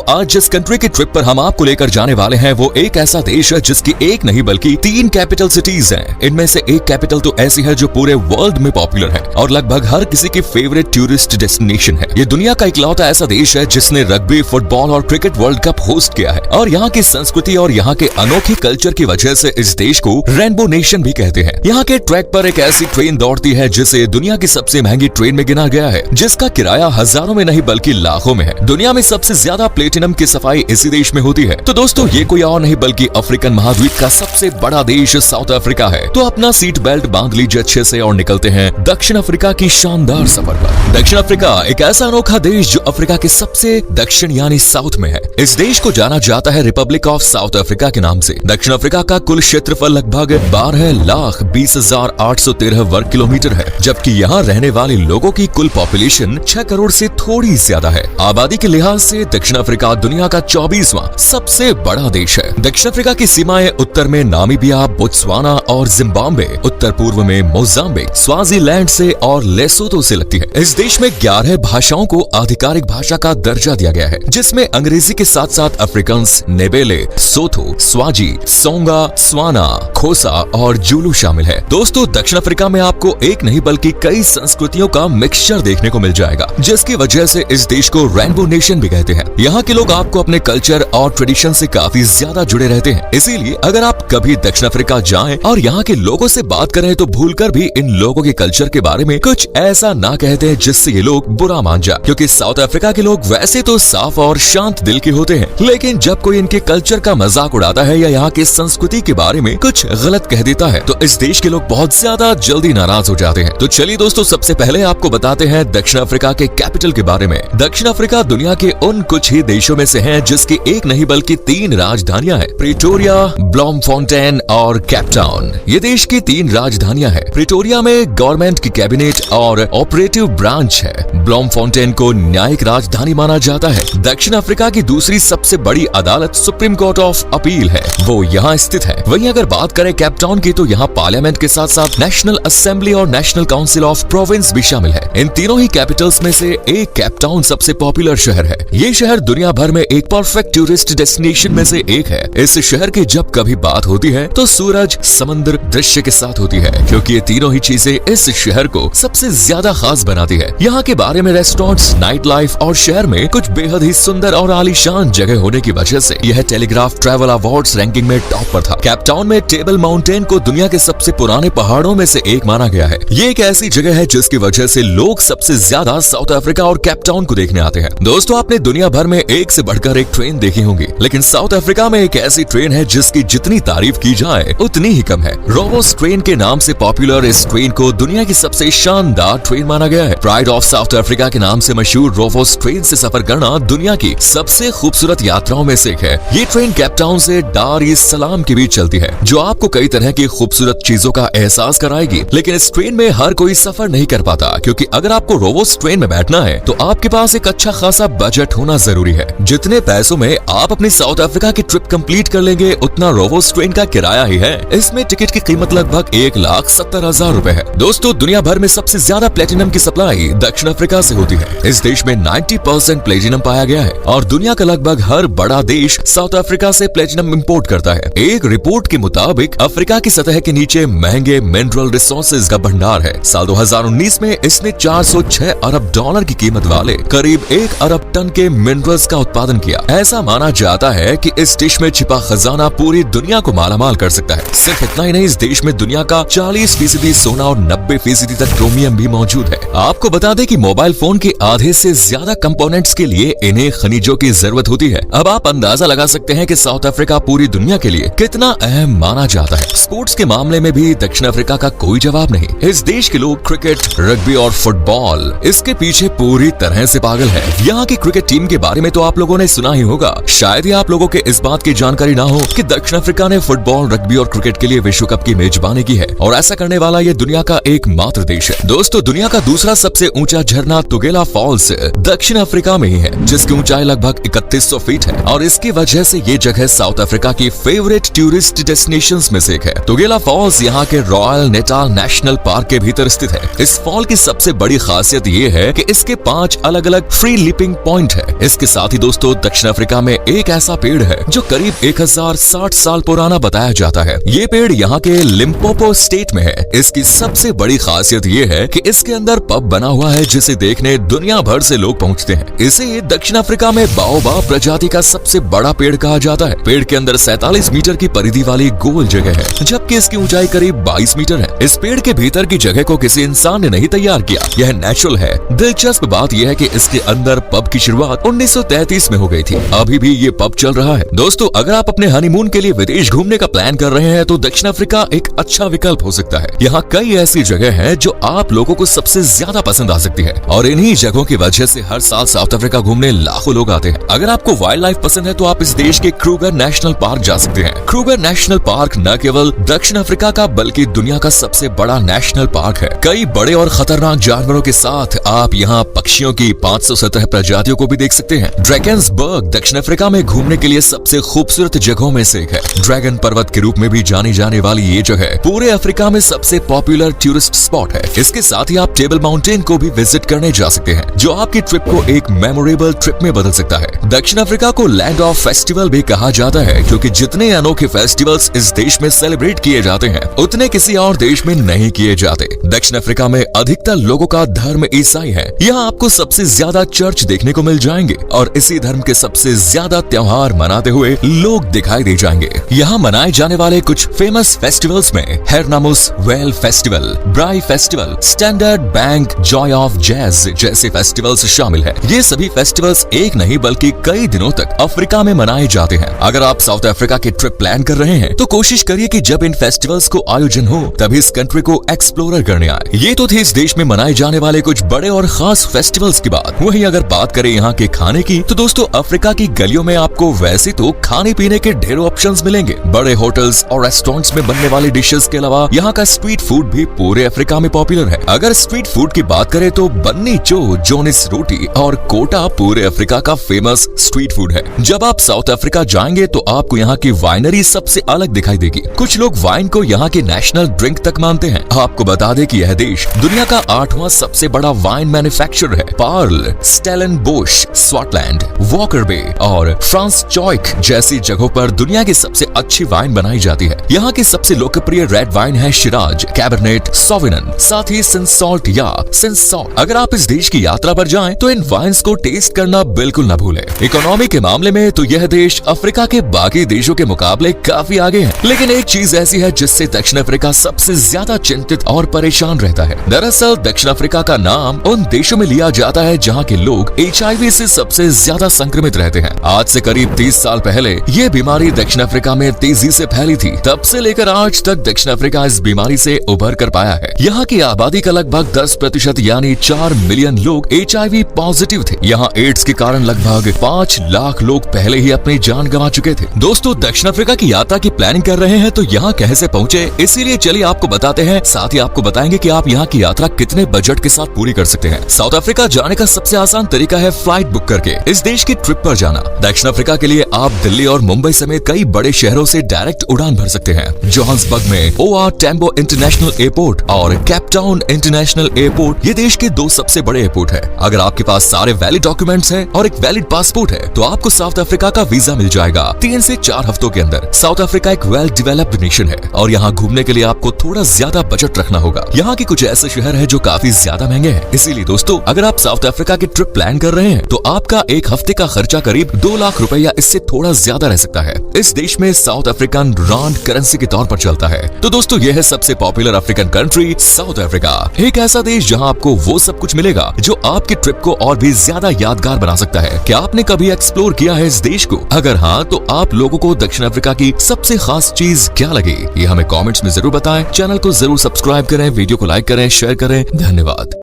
आज जिस कंट्री की ट्रिप पर हम आपको लेकर जाने वाले हैं वो एक ऐसा देश है जिसकी एक नहीं बल्कि 3 कैपिटल सिटीज हैं। इनमें से एक कैपिटल तो ऐसी है जो पूरे वर्ल्ड में पॉपुलर है और लगभग हर किसी की फेवरेट टूरिस्ट डेस्टिनेशन है। ये दुनिया का इकलौता ऐसा देश है जिसने रग्बी, फुटबॉल और क्रिकेट वर्ल्ड कप होस्ट किया है और यहाँ की संस्कृति और यहाँ के अनोखे कल्चर की वजह से इस देश को रेनबो नेशन भी कहते हैं। यहाँ के ट्रैक पर एक ऐसी ट्रेन दौड़ती है जिसे दुनिया की सबसे महंगी ट्रेन में गिना गया है, जिसका किराया हजारों में नहीं बल्कि लाखों में है। दुनिया में सबसे ज्यादा प्लेटिनम की सफाई इसी देश में होती है। तो दोस्तों ये कोई और नहीं बल्कि अफ्रीकन महाद्वीप का सबसे बड़ा देश साउथ अफ्रीका है। तो अपना सीट बेल्ट बांध लीजिए अच्छे से और निकलते हैं दक्षिण अफ्रीका की शानदार सफर पर। दक्षिण अफ्रीका एक ऐसा अनोखा देश जो अफ्रीका के सबसे दक्षिण यानी साउथ में है। इस देश को जाना जाता है रिपब्लिक ऑफ साउथ अफ्रीका के नाम से। दक्षिण अफ्रीका का कुल क्षेत्रफल लगभग 12,20,813 वर्ग किलोमीटर है, जबकि यहाँ रहने वाले लोगों की कुल पॉपुलेशन 6 करोड़ से थोड़ी ज्यादा है। आबादी के लिहाज से दक्षिण अफ्रीका दुनिया का 24वां सबसे बड़ा देश है। दक्षिण अफ्रीका की सीमाएं उत्तर में नामीबिया, बोत्सवाना और जिम्बाब्वे, उत्तर पूर्व में मोजाम्बिक, स्वाजीलैंड से और लेसोतो से लगती है। इस देश में 11 भाषाओं को आधिकारिक भाषा का दर्जा दिया गया है, जिसमें अंग्रेजी के साथ साथ अफ्रीकांस, नेबेले, सोथो, स्वाजी, सोंगा, स्वाना, खोसा और जूलू शामिल है। दोस्तों दक्षिण अफ्रीका में आपको एक नहीं बल्कि कई संस्कृतियों का मिक्सचर देखने को मिल जाएगा, जिसकी वजह से इस देश को रेनबो नेशन भी कहते हैं। यहाँ के लोग आपको अपने कल्चर और ट्रेडिशन से काफी ज्यादा जुड़े रहते हैं। इसीलिए अगर आप कभी दक्षिण अफ्रीका जाएं और यहाँ के लोगों से बात करें तो भूलकर भी इन लोगों के कल्चर के बारे में कुछ ऐसा ना कहते हैं जिससे ये लोग बुरा मान जाए, क्योंकि साउथ अफ्रीका के लोग वैसे तो साफ और शांत दिल के होते हैं, लेकिन जब कोई इनके कल्चर का मजाक उड़ाता है या यहाँ की संस्कृति के बारे में कुछ गलत कह देता है तो इस देश के लोग बहुत ज्यादा जल्दी नाराज हो जाते हैं। तो चलिए दोस्तों सबसे पहले आपको बताते हैं दक्षिण अफ्रीका के कैपिटल के बारे में। दक्षिण अफ्रीका दुनिया के उन कुछ ही देशों में से है जिसकी एक नहीं बल्कि 3 राजधानियां हैं, प्रिटोरिया, ब्लॉमफोंटेन और केप टाउन। ये देश की 3 राजधानियां हैं। प्रिटोरिया में गवर्नमेंट की कैबिनेट और ऑपरेटिव ब्रांच है। ब्लॉमफोंटेन को न्यायिक राजधानी माना जाता है। दक्षिण अफ्रीका की दूसरी सबसे बड़ी अदालत सुप्रीम कोर्ट ऑफ अपील है, वो यहाँ स्थित है। वहीं अगर बात करें केप टाउन की तो यहाँ पार्लियामेंट के साथ साथ नेशनल असेंबली और नेशनल काउंसिल ऑफ प्रोविंस भी शामिल है। इन तीनों ही कैपिटल्स में से एक केप टाउन सबसे पॉपुलर शहर है। ये शहर दुनिया भर में एक परफेक्ट टूरिस्ट डेस्टिनेशन में से एक है। इस शहर की जब कभी बात होती है तो सूरज, समुद्र, दृश्य के साथ होती है, क्योंकि ये तीनों ही चीजें इस शहर को सबसे ज्यादा खास बनाती है। यहाँ के बारे में रेस्टोरेंट्स, नाइट लाइफ और शहर में कुछ बेहद ही सुंदर और आलीशान जगह होने की वजह से यह टेलीग्राफ ट्रैवल अवार्ड्स रैंकिंग में टॉप पर था। केप टाउन में टेबल माउंटेन को दुनिया के सबसे पुराने पहाड़ों में से एक माना गया है। ये एक ऐसी जगह है जिसकी वजह से लोग सबसे ज्यादा साउथ अफ्रीका और केप टाउन को देखने आते हैं। दोस्तों आपने दुनिया भर में एक से बढ़कर एक ट्रेन देखी होंगी, लेकिन साउथ अफ्रीका में एक ऐसी ट्रेन है जिसकी जितनी तारीफ की जाए उतनी ही कम है। रोवोस ट्रेन के नाम से पॉपुलर इस ट्रेन को दुनिया की सबसे शानदार ट्रेन माना गया है। प्राइड ऑफ साउथ अफ्रीका के नाम से मशहूर रोवोस ट्रेन से सफर करना दुनिया की सबसे खूबसूरत यात्राओं में से एक है। ये ट्रेन केप टाउन से डार इस सलाम के बीच चलती है, जो आपको कई तरह की खूबसूरत चीजों का एहसास कराएगी। लेकिन इस ट्रेन में हर कोई सफर नहीं कर पाता, क्योंकि अगर आपको रोवोस ट्रेन में बैठना है तो आपके पास एक अच्छा खासा बजट होना जरूरी है। जितने पैसों में आप अपनी साउथ अफ्रीका की ट्रिप कंप्लीट कर लेंगे उतना रोवोस ट्रेन का किराया ही है। इसमें टिकट की कीमत लगभग 1,70,000 रुपए है। दोस्तों दुनिया भर में सबसे ज्यादा प्लेटिनम की सप्लाई दक्षिण अफ्रीका से होती है। इस देश में 90% प्लेटिनम पाया गया है और दुनिया का लगभग हर बड़ा देश साउथ अफ्रीका से प्लेटिनम इंपोर्ट करता है। एक रिपोर्ट के मुताबिक अफ्रीका की सतह के नीचे महंगे मिनरल रिसोर्सेज का भंडार है। साल 2019 में इसने 406 अरब डॉलर की कीमत वाले करीब 1 अरब टन के मिनरल्स का उत्पादन किया। ऐसा माना जाता है कि इस डिश में छिपा खजाना पूरी दुनिया को मालामाल कर सकता है। सिर्फ इतना ही नहीं, इस देश में दुनिया का 40% सोना और 90% तक क्रोमियम भी मौजूद है। आपको बता दें कि मोबाइल फोन के आधे से ज्यादा कंपोनेंट्स के लिए इन्हें खनिजों की जरूरत होती है। अब आप अंदाजा लगा सकते हैं कि साउथ अफ्रीका पूरी दुनिया के लिए कितना अहम माना जाता है। स्पोर्ट्स के मामले में भी दक्षिण अफ्रीका का कोई जवाब नहीं। इस देश के लोग क्रिकेट, रग्बी और फुटबॉल इसके पीछे पूरी तरह से पागल है। यहाँ की क्रिकेट टीम के बारे में तो आप लोगों ने सुना ही होगा। शायद ही आप लोगों के इस बात की जानकारी ना हो कि दक्षिण अफ्रीका ने फुटबॉल, रग्बी और क्रिकेट के लिए विश्व कप की मेजबानी की है और ऐसा करने वाला ये दुनिया का एकमात्र देश है। दोस्तों दुनिया का दूसरा सबसे ऊंचा झरना तुगेला फॉल्स दक्षिण अफ्रीका में ही है, जिसकी ऊंचाई लगभग 3100 फीट है और इसकी वजह से ये जगह साउथ अफ्रीका की फेवरेट टूरिस्ट डेस्टिनेशंस में से एक है। तुगेला फॉल्स यहाँ के रॉयल नेटाल नेशनल पार्क के भीतर स्थित है। इस फॉल की सबसे बड़ी खासियत ये है कि इसके 5 अलग अलग फ्री लिपिंग पॉइंट है। इसके साथ ही दोस्तों दक्षिण अफ्रीका में एक ऐसा पेड़ है जो करीब 1060 साल पुराना बताया जाता है। ये पेड़ यहाँ के लिम्पोपो स्टेट में है। इसकी सबसे बड़ी खासियत ये है कि इसके अंदर पब बना हुआ है जिसे देखने दुनिया भर से लोग पहुँचते हैं। इसे दक्षिण अफ्रीका में बाओबाब प्रजाति का सबसे बड़ा पेड़ कहा जाता है। पेड़ के अंदर 47 मीटर की परिधि वाली गोल जगह है, जबकि इसकी ऊंचाई करीब 22 मीटर है। इस पेड़ के भीतर की जगह को किसी इंसान ने नहीं तैयार किया, यह नेचुरल है। दिलचस्प बात यह है कि इसके अंदर पब की शुरुआत 1933 में हो गई थी। अभी भी ये पब चल रहा है। दोस्तों अगर आप अपने हनीमून के लिए विदेश घूमने का प्लान कर रहे हैं तो दक्षिण अफ्रीका एक अच्छा विकल्प हो सकता है। यहाँ कई ऐसी जगह है जो आप लोगों को सबसे ज्यादा पसंद आ सकती है और इन्हीं जगहों की वजह से हर साल साउथ अफ्रीका घूमने लाखों लोग आते हैं। अगर आपको वाइल्ड लाइफ पसंद है तो आप इस देश के क्रूगर नेशनल पार्क जा सकते हैं। क्रूगर नेशनल पार्क न केवल दक्षिण अफ्रीका का बल्कि दुनिया का सबसे बड़ा नेशनल पार्क है। कई बड़े और खतरनाक जानवरों के साथ आप यहाँ पक्षियों की 517 प्रजातियों को भी देख सकते हैं। ड्रैगन्सबर्ग दक्षिण अफ्रीका में घूमने के लिए सबसे खूबसूरत जगहों में से एक है। ड्रैगन पर्वत के रूप में भी जानी जाने वाली ये जगह पूरे अफ्रीका में सबसे पॉपुलर टूरिस्ट स्पॉट है। इसके साथ ही आप टेबल माउंटेन को भी विजिट करने जा सकते हैं, जो आपकी ट्रिप को एक मेमोरेबल ट्रिप में बदल सकता है। दक्षिण अफ्रीका को लैंड ऑफ फेस्टिवल भी कहा जाता है, क्योंकि जितने अनोखे फेस्टिवल्स इस देश में सेलिब्रेट किए जाते हैं उतने किसी और देश में नहीं किए जाते। दक्षिण अफ्रीका में अधिकतर लोगों का धर्म ईसाई है। यहाँ आपको सबसे ज्यादा चर्च देखने को मिल जाएंगे और इसी धर्म के सबसे ज्यादा त्योहार मनाते हुए लोग दिखाई दे जाएंगे। यहाँ मनाए जाने वाले कुछ फेमस फेस्टिवल्स में हेरनामुस वेल फेस्टिवल, ब्राई festival, standard bank Joy of jazz जैसे फेस्टिवल्स शामिल है। ये सभी फेस्टिवल्स एक नहीं बल्कि कई दिनों तक अफ्रीका में मनाए जाते हैं। अगर आप साउथ अफ्रीका की ट्रिप प्लान कर रहे हैं तो कोशिश करिए कि जब इन फेस्टिवल्स को आयोजन हो तभी इस कंट्री को एक्सप्लोर करने आए। ये तो थी इस देश में मनाए जाने वाले कुछ बड़े और खास फेस्टिवल्स की बात। वहीं अगर बात करें यहाँ के खाने की तो दोस्तों अफ्रीका की गलियों में आपको वैसे तो खाने पीने के ढेरों ऑप्शंस मिलेंगे। बड़े होटल्स और रेस्टोरेंट्स में बनने वाली डिशेस के अलावा यहाँ का स्ट्रीट फूड भी पूरे अफ्रीका में पॉपुलर है। अगर स्ट्रीट फूड की बात करें तो बन्नी चो, जोनिस रोटी और कोटा पूरे अफ्रीका का फेमस स्ट्रीट फूड है। जब आप साउथ अफ्रीका जाएंगे तो आपको यहाँ की वाइनरी सबसे अलग दिखाई देगी। कुछ लोग वाइन को यहाँ की नेशनल ड्रिंक तक मानते हैं। आपको बता दें कि यह देश दुनिया का 8वां सबसे बड़ा वाइन मैन्युफैक्चरर है। पार्ल, स्टेलनबोश, स्कॉटलैंड, वॉकर बे और फ्रांस चॉइक जैसी जगहों पर दुनिया की सबसे अच्छी वाइन बनाई जाती है। यहाँ की सबसे लोकप्रिय रेड वाइन है शिराज, कैबरनेट सॉविगनन, साथ ही सेंसॉल्ट या सेंसॉल्ट। अगर आप इस देश की यात्रा पर जाएं तो इन वाइन्स को टेस्ट करना बिल्कुल न भूलें। इकोनॉमी के मामले में तो यह देश अफ्रीका के बाकी देशों के मुकाबले काफी आगे है, लेकिन एक चीज ऐसी है जिससे दक्षिण अफ्रीका सबसे ज्यादा चिंतित और परेशान रहता है। दरअसल दक्षिण अफ्रीका का नाम उन देशों में लिया जाता है जहाँ के लोग HIV से सबसे ज्यादा संक्रमित रहते हैं। आज से करीब 30 साल पहले ये बीमारी दक्षिण अफ्रीका में तेजी से फैली थी। तब से लेकर आज तक दक्षिण अफ्रीका इस बीमारी से उभर कर पाया है। यहाँ की आबादी का लगभग 10% यानी 4 मिलियन लोग HIV पॉजिटिव थे। यहाँ एड्स के कारण लगभग 5 लाख लोग पहले ही अपनी जान गंवा चुके थे। दोस्तों दक्षिण अफ्रीका की यात्रा की प्लानिंग कर रहे हैं तो यहाँ कैसे पहुँचे, इसीलिए चलिए आपको बताते हैं। साथ ही आपको बताएंगे कि आप यहाँ की यात्रा कितने बजट के साथ पूरी कर सकते हैं। साउथ अफ्रीका जाने का सबसे आसान तरीका है फ्लाइट बुक करके इस देश की ट्रिप पर जाना। दक्षिण अफ्रीका के लिए आप दिल्ली और मुंबई समेत कई बड़े शहरों से डायरेक्ट उड़ान भर सकते हैं। जोहान्सबर्ग में OR टैम्बो इंटरनेशनल एयरपोर्ट और कैपटाउन इंटरनेशनल एयरपोर्ट ये देश के 2 सबसे बड़े एयरपोर्ट है। अगर आपके पास सारे वैलिड डॉक्यूमेंट्स हैं और एक वैलिड पासपोर्ट है तो आपको साउथ अफ्रीका का वीजा मिल जाएगा 3 से 4 हफ्तों के अंदर। साउथ अफ्रीका एक वेल डेवलप्ड नेशन है और यहाँ घूमने के लिए आपको थोड़ा ज्यादा बजट रखना होगा। यहाँ के कुछ ऐसे शहर है जो काफी ज्यादा महंगे हैं। इसीलिए दोस्तों अगर आप साउथ अफ्रीका की ट्रिप प्लान कर रहे हैं तो आपका एक हफ्ते का खर्चा करीब 2 लाख रुपए या इससे थोड़ा ज्यादा रह सकता है। इस देश में साउथ अफ्रीकन रांड करेंसी के तौर पर चलता है। तो दोस्तों यह है सबसे popular African country south Africa, एक ऐसा देश जहां आपको वो सब कुछ मिलेगा जो आपकी ट्रिप को और भी ज्यादा यादगार बना सकता है। क्या आपने कभी एक्सप्लोर किया है इस देश को? अगर हाँ तो आप लोगों को दक्षिण अफ्रीका की सबसे खास चीज क्या लगी ये हमें कमेंट्स में जरूर बताएं। चैनल को जरूर सब्सक्राइब करें, वीडियो को लाइक करें, शेयर करें। धन्यवाद।